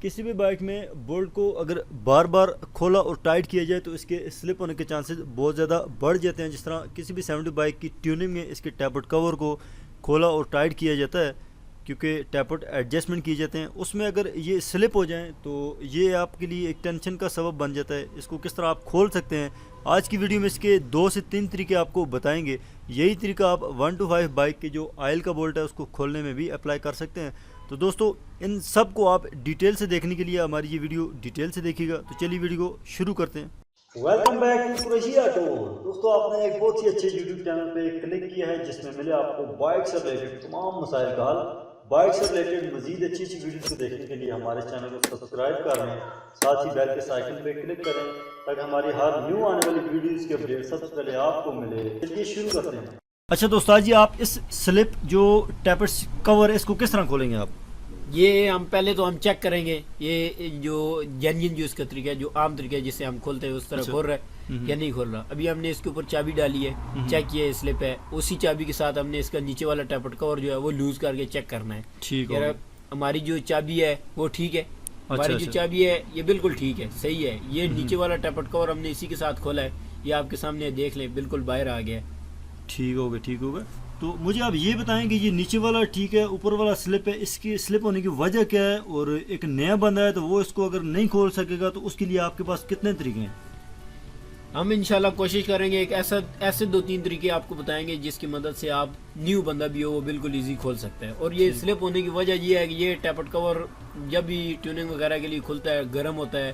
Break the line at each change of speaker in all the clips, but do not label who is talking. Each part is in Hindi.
किसी भी बाइक में बोल्ट को अगर बार बार खोला और टाइट किया जाए तो इसके स्लिप होने के चांसेस बहुत ज़्यादा बढ़ जाते हैं। जिस तरह किसी भी 70 बाइक की ट्यूनिंग में इसके टैपट कवर को खोला और टाइट किया जाता है, क्योंकि टैपट एडजस्टमेंट किए जाते हैं, उसमें अगर ये स्लिप हो जाएं तो ये आपके लिए एक टेंशन का सबब बन जाता है। इसको किस तरह आप खोल सकते हैं, आज की वीडियो में इसके 2 से 3 तरीके आपको बताएंगे। यही तरीका आप 1 to 5 बाइक के जो ऑयल का बोल्ट है उसको खोलने में भी अप्लाई कर सकते हैं। तो दोस्तों, इन सब को आप डिटेल से देखने के लिए हमारी ये वीडियो डिटेल से देखिएगा। तो चलिए वीडियो को शुरू करते हैं। Welcome back to Qureshi auto. दोस्तों, आपने एक बहुत ही अच्छे यूट्यूब चैनल पे क्लिक किया है जिसमें मिले आपको बाइक से रिलेटेड तमाम मसाइल का हल। बाइक से रिलेटेड मजीद अच्छी वीडियो को देखने के लिए हमारे चैनल को सब्सक्राइब कर लें, साथ ही बेल के आइकन पे क्लिक करें ताकि हमारी हर न्यू आने वाली वीडियोस के अपडेट सबसे पहले आपको मिले। चलिए शुरू करते हैं। अच्छा दोस्तों, जी आप इस स्लिप जो टैपर्स कवर है इसको किस तरह खोलेंगे आप?
ये हम पहले तो हम चेक करेंगे ये जो जेन्युइन जो इसका तरीका है, जो आम तरीका है जिससे हम खोलते हैं उस तरह खोल रहा है या नहीं खोल रहा। अभी हमने इसके ऊपर चाबी डाली है, चेक किया है स्लिप है, उसी चाबी के साथ हमने इसका नीचे वाला टैपट कवर जो है वो लूज करके चेक करना है।
ठीक है,
हमारी जो चाबी है वो ठीक है, हमारी जो चाबी है ये बिल्कुल ठीक है, सही है। ये नीचे वाला टैपट कवर हमने इसी के साथ खोला है, ये आपके सामने देख लें बिल्कुल बाहर आ गया।
ठीक हो गया, ठीक हो गया। तो मुझे आप ये बताएं कि ये नीचे वाला ठीक है, ऊपर वाला स्लिप है, इसकी स्लिप होने की वजह क्या है? और एक नया बंदा है तो वो इसको अगर नहीं खोल सकेगा तो उसके लिए आपके पास कितने तरीके हैं?
हम इंशाल्लाह कोशिश करेंगे एक ऐसे 2-3 तरीके आपको बताएंगे जिसकी मदद से आप न्यू बंदा भी हो वो बिल्कुल इजी खोल सकता है। और ये स्लिप होने की वजह ये है कि ये टैपट कवर जब भी ट्यूनिंग वगैरह के लिए खुलता है, गर्म होता है,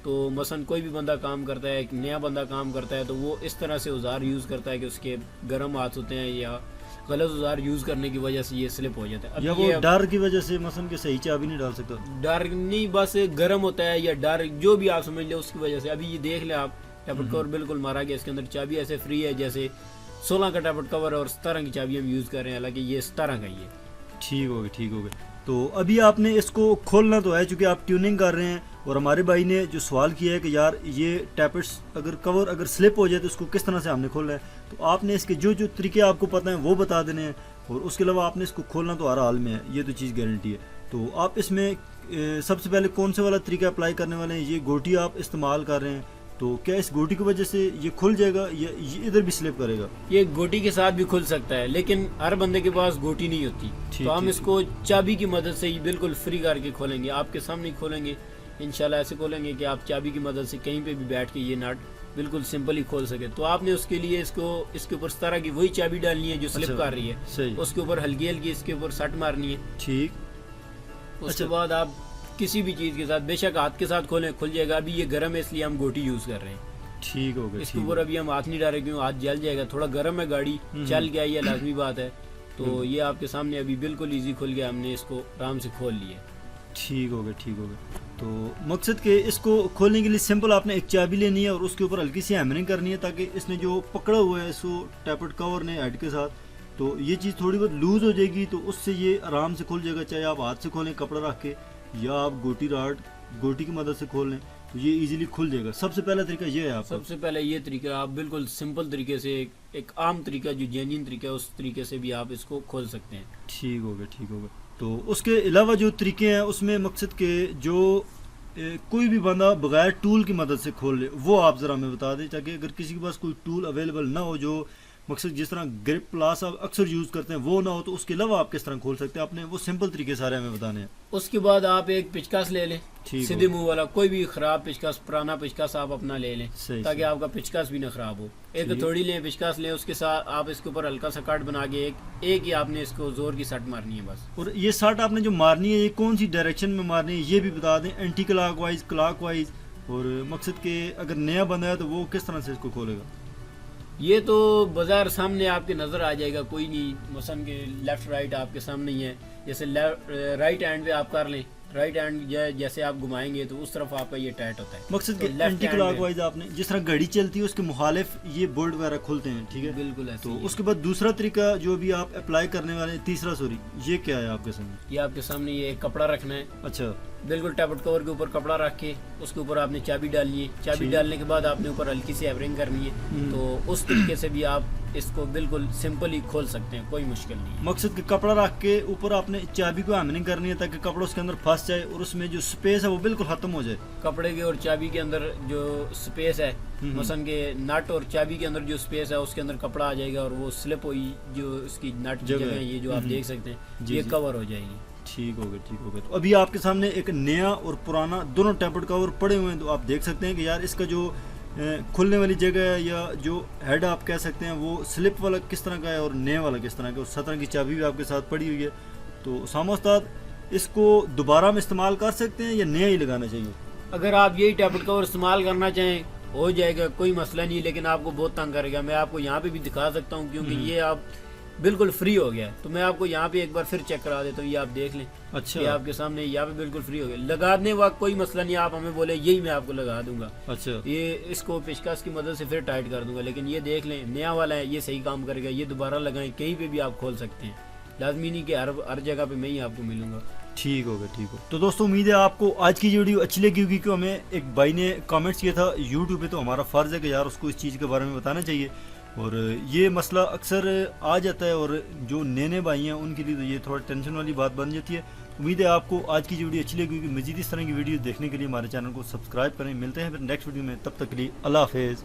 तो मसलन कोई भी बंदा काम करता है, एक नया बंदा काम करता है तो वो इस तरह से औजार यूज़ करता है कि उसके गर्म हाथ होते हैं या गलत औजार यूज़ करने की वजह से ये स्लिप हो जाता है।
या वो डर की वजह से मसलन के सही चाबी नहीं डाल सकता?
डर नहीं, बस गर्म होता है या डर, जो भी आप समझ ले उसकी वजह से। अभी ये देख ले आप, टैपट कवर बिल्कुल मारा गया, इसके अंदर चाबी ऐसे फ्री है जैसे 16 का टैपट कवर और 17 की चाबी हम यूज़ कर रहे हैं, हालांकि ये 17 का ही है।
ठीक हो गया, ठीक हो गया। तो अभी आपने इसको खोलना तो है, चूँकि आप ट्यूनिंग कर रहे हैं। और हमारे भाई ने जो सवाल किया है कि यार ये टैपट्स अगर कवर अगर स्लिप हो जाए तो उसको किस तरह से हमने खोलना है, तो आपने इसके जो जो तरीके आपको पता हैं वो बता देने हैं। और उसके अलावा आपने इसको खोलना तो हर हाल में है, ये तो चीज़ गारंटी है। तो आप इसमें सबसे पहले कौन से वाला तरीका अप्लाई करने वाले हैं? ये गोटी आप इस्तेमाल कर रहे हैं, तो क्या इस गोटी की वजह से ये खुल जाएगा या ये इधर भी स्लिप करेगा?
ये गोटी के साथ भी खुल सकता है, लेकिन हर बंदे के पास गोटी नहीं होती, तो हम इसको चाबी की मदद से ही बिल्कुल फ्री करके खोलेंगे, आपके सामने खोलेंगे इंशाल्लाह। ऐसे खोलेंगे कि आप चाबी की मदद से कहीं पे भी बैठ के ये नट बिल्कुल सिंपल ही खोल सके। तो आपने उसके लिए इसके ऊपर 17 की वही चाबी डालनी है जो स्लिप कर रही है, उसके ऊपर हल्की हल्की इसके ऊपर सट मारनी है।
ठीक।
उसके बाद आप किसी भी चीज़ के साथ, बेशक हाथ के साथ खोलें, खुल जाएगा। अभी ये गर्म है इसलिए हम गोटी यूज़ कर रहे हैं।
ठीक हो गया।
इसके ऊपर अभी हम हाथ नहीं डाल रहे क्यों हाथ जल जाएगा, थोड़ा गर्म है गाड़ी, चल गया ये लाजमी बात है। तो ये आपके सामने अभी बिल्कुल ईजी खुल गया, हमने इसको आराम से खोल लिया।
ठीक हो गया, ठीक हो गया। तो मकसद के इसको खोलने के लिए सिंपल आपने एक चाबी लेनी है और उसके ऊपर हल्की सी हैमरिंग करनी है ताकि इसने जो पकड़ा हुआ है इसको टैपट कवर ने हेड के साथ, तो ये चीज़ थोड़ी बहुत लूज़ हो जाएगी, तो उससे ये आराम से खुल जाएगा। चाहे आप हाथ से खोलें कपड़ा रख के या आप गोटी की मदद से खोल लें, तो ये इजीली खुल जाएगा। सबसे पहला तरीका ये है आपका।
सबसे पहले ये तरीका आप बिल्कुल सिंपल तरीके से, एक आम तरीका जो जेन्युइन तरीका है उस तरीके से भी आप इसको खोल सकते हैं।
ठीक हो गया, ठीक हो गया। तो उसके अलावा जो तरीके हैं उसमें मकसद के जो कोई भी बंदा बगैर टूल की मदद से खोल ले वो आप ज़रा हमें बता दें, ताकि अगर किसी के पास कोई टूल अवेलेबल ना हो, जो मकसद जिस तरह ग्रिप प्लास आप अक्सर यूज़ करते हैं वो ना हो, तो उसके अलावा आप किस तरह खोल सकते हैं? आपने वो सिंपल तरीके सारे हमें बताने हैं।
उसके बाद आप एक पिचकास ले लें, सीधे मुंह वाला, कोई भी खराब पिचकास, पुराना पिचकास आप अपना ले लें ताकि आपका पिचकास भी ना खराब हो। एक थोड़ी लें, पिचकास लें, उसके साथ आप इसके ऊपर हल्का सा कट बना के एक ही आपने इसको जोर की सट मारनी है बस।
और ये सट आपने जो मारनी है ये कौन सी डायरेक्शन में मारनी है ये भी बता दें, एंटी क्लॉकवाइज, क्लॉकवाइज। और मकसद के अगर नया बंदा है तो वो किस तरह से इसको खोलेगा?
ये तो बाजार सामने आपके नज़र आ जाएगा, कोई नहीं, मसलन के लेफ्ट राइट आपके सामने ही है। जैसे राइट हैंड पे आप कर लें, राइट हैंड जैसे आप घुमाएंगे तो उस तरफ आपका ये टाइट होता है।
मकसद के एंटी क्लॉकवाइज आपने जिस तरह घड़ी चलती है उसके मुखालिफ ये बोल्ट वगैरह खुलते हैं, ठीक है?
बिल्कुल ऐसे।
तो उसके बाद दूसरा तरीका जो भी आप अप्लाई करने वाले हैं, तीसरा, सॉरी, ये क्या है आपके सामने?
ये आपके सामने ये एक कपड़ा रखना है।
अच्छा।
बिल्कुल टैबलेट कवर के ऊपर कपड़ा रख के उसके ऊपर आपने चाबी डालनी है। चाबी
ठीक।
डालने के बाद आपने ऊपर हल्की सी एवरिंग करनी है। तो उस तरीके से भी आप इसको बिल्कुल सिंपली खोल सकते हैं, कोई मुश्किल नहीं है।
मकसद कि कपड़ा रख के ऊपर आपने चाबी को हैमरिंग करनी है ताकि कपड़ा उसके अंदर फंस जाए और उसमें जो स्पेस है वो बिल्कुल खत्म हो जाए।
कपड़े के और चाबी के अंदर जो स्पेस है, मसलन के नट और चाबी के अंदर जो स्पेस है उसके अंदर कपड़ा आ जाएगा और वो स्लिप हुई जो इसकी नट की जगह है, ये जो आप देख सकते हैं,
जी,
ये
जी।
कवर हो जाएगी।
ठीक हो गया, ठीक हो गया। तो अभी आपके सामने एक नया और पुराना दोनों टेम्पर्ड कवर पड़े हुए हैं। तो आप देख सकते हैं कि यार इसका जो खुलने वाली जगह है या जो हेड आप कह सकते हैं वो स्लिप वाला किस तरह का है और नए वाला किस तरह का है। और 17 की चाबी भी आपके साथ पड़ी हुई है। तो उसामा उस्ताद, इसको दोबारा हम इस्तेमाल कर सकते हैं या नया ही लगाना चाहिए?
अगर आप यही टैबलेट कवर इस्तेमाल करना चाहें हो जाएगा, कोई मसला नहीं, लेकिन आपको बहुत तंग करेगा। मैं आपको यहाँ पे भी दिखा सकता हूँ क्योंकि ये आप बिल्कुल फ्री हो गया है। तो मैं आपको यहाँ पे एक बार फिर चेक करा देता हूँ, ये आप देख लें।
अच्छा।
ये आपके सामने यहाँ पे बिल्कुल फ्री हो गया। लगाने वक्त कोई मसला नहीं, आप हमें बोले यही मैं आपको लगा दूंगा।
अच्छा।
ये इसको पेचकस की मदद से फिर टाइट कर दूंगा। लेकिन ये देख लें नया वाला है, ये सही काम करेगा। ये दोबारा लगाएं, कहीं पे भी आप खोल सकते हैं। लाजमी नहीं कि हर जगह पे मैं ही आपको मिलूंगा।
ठीक हो गया, ठीक हो। तो दोस्तों उम्मीद है आपको आज की वीडियो अच्छी लगी होगी। क्योंकि हमें एक भाई ने कमेंट्स किया था यूट्यूब पे, तो हमारा फ़र्ज़ है कि यार उसको इस चीज़ के बारे में बताना चाहिए। और ये मसला अक्सर आ जाता है और जो नए भाई हैं उनके लिए तो ये थोड़ा टेंशन वाली बात बन जाती है। उम्मीद है आपको आज की वीडियो अच्छी लगी होगी। मज़ीद इस तरह की वीडियो देखने के लिए हमारे चैनल को सब्सक्राइब करें। मिलते हैं फिर नेक्स्ट वीडियो में, तब तक के लिए अल्लाह हाफ़िज़।